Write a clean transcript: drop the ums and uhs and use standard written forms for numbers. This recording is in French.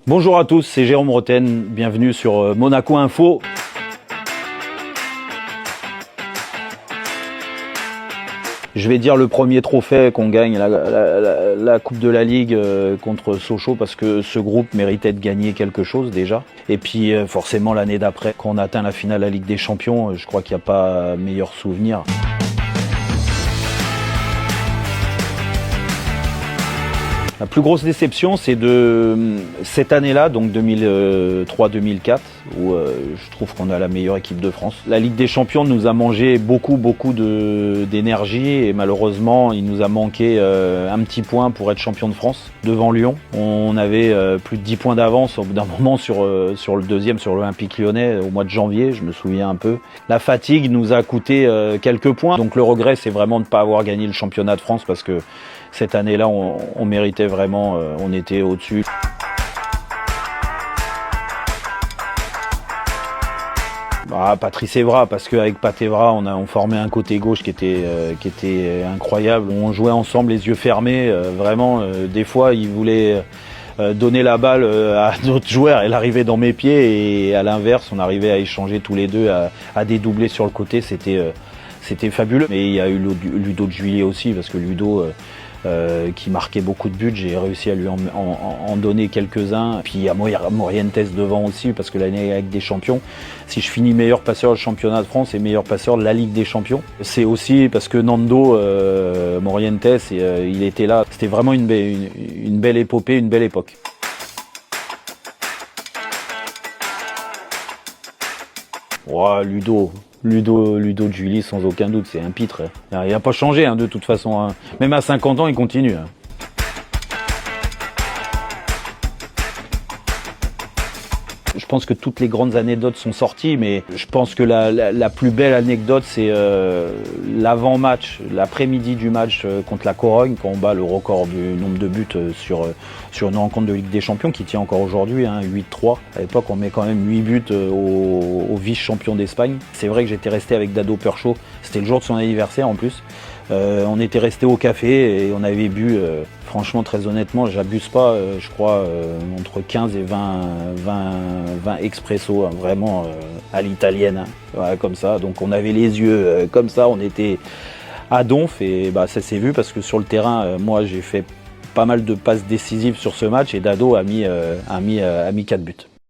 Bonjour à tous, c'est Jérôme Roten, bienvenue sur Monaco Info. Je vais dire le premier trophée qu'on gagne, la Coupe de la Ligue contre Sochaux, parce que ce groupe méritait de gagner quelque chose déjà. Et puis forcément l'année d'après, quand on a atteint la finale de la Ligue des Champions, je crois qu'il n'y a pas meilleur souvenir. La plus grosse déception, c'est de cette année-là, donc 2003-2004, où je trouve qu'on a la meilleure équipe de France. La Ligue des Champions nous a mangé beaucoup d'énergie et malheureusement, il nous a manqué un petit point pour être champion de France devant Lyon. On avait plus de 10 points d'avance au bout d'un moment sur le deuxième, sur l'Olympique Lyonnais, au mois de janvier, je me souviens un peu. La fatigue nous a coûté quelques points, donc le regret, c'est vraiment de ne pas avoir gagné le championnat de France parce que cette année-là, on méritait vraiment, on était au-dessus. Patrice Evra, parce qu'avec Pat Evra, on formait un côté gauche qui était incroyable. On jouait ensemble les yeux fermés, vraiment. Des fois, il voulait donner la balle à notre joueur, elle arrivait dans mes pieds et à l'inverse, on arrivait à échanger tous les deux, à dédoubler sur le côté. C'était fabuleux. Mais il y a eu Ludo de Juillet aussi, parce que Ludo, qui marquait beaucoup de buts, j'ai réussi à lui en donner quelques-uns. Puis il y a Morientes devant aussi, parce que l'année avec des champions, si je finis meilleur passeur du championnat de France et meilleur passeur de la Ligue des Champions, c'est aussi parce que Nando Morientes, il était là. C'était vraiment une belle épopée, une belle époque. Ludo de Juilly, sans aucun doute, c'est un pitre. Il n'a pas changé de toute façon. Même à 50 ans, il continue. Je pense que toutes les grandes anecdotes sont sorties, mais je pense que la plus belle anecdote, c'est l'avant-match, l'après-midi du match contre la Corogne, quand on bat le record du nombre de buts sur une rencontre de Ligue des Champions, qui tient encore aujourd'hui, 8-3. À l'époque, on met quand même 8 buts au vice-champion d'Espagne. C'est vrai que j'étais resté avec Dado Perchaud, c'était le jour de son anniversaire en plus. On était resté au café et on avait bu, franchement, très honnêtement, j'abuse pas, je crois, entre 15 et 20 expresso, vraiment à l'italienne, comme ça. Donc on avait les yeux comme ça, on était à donf et ça s'est vu parce que sur le terrain, moi j'ai fait pas mal de passes décisives sur ce match et Dado a mis 4 buts.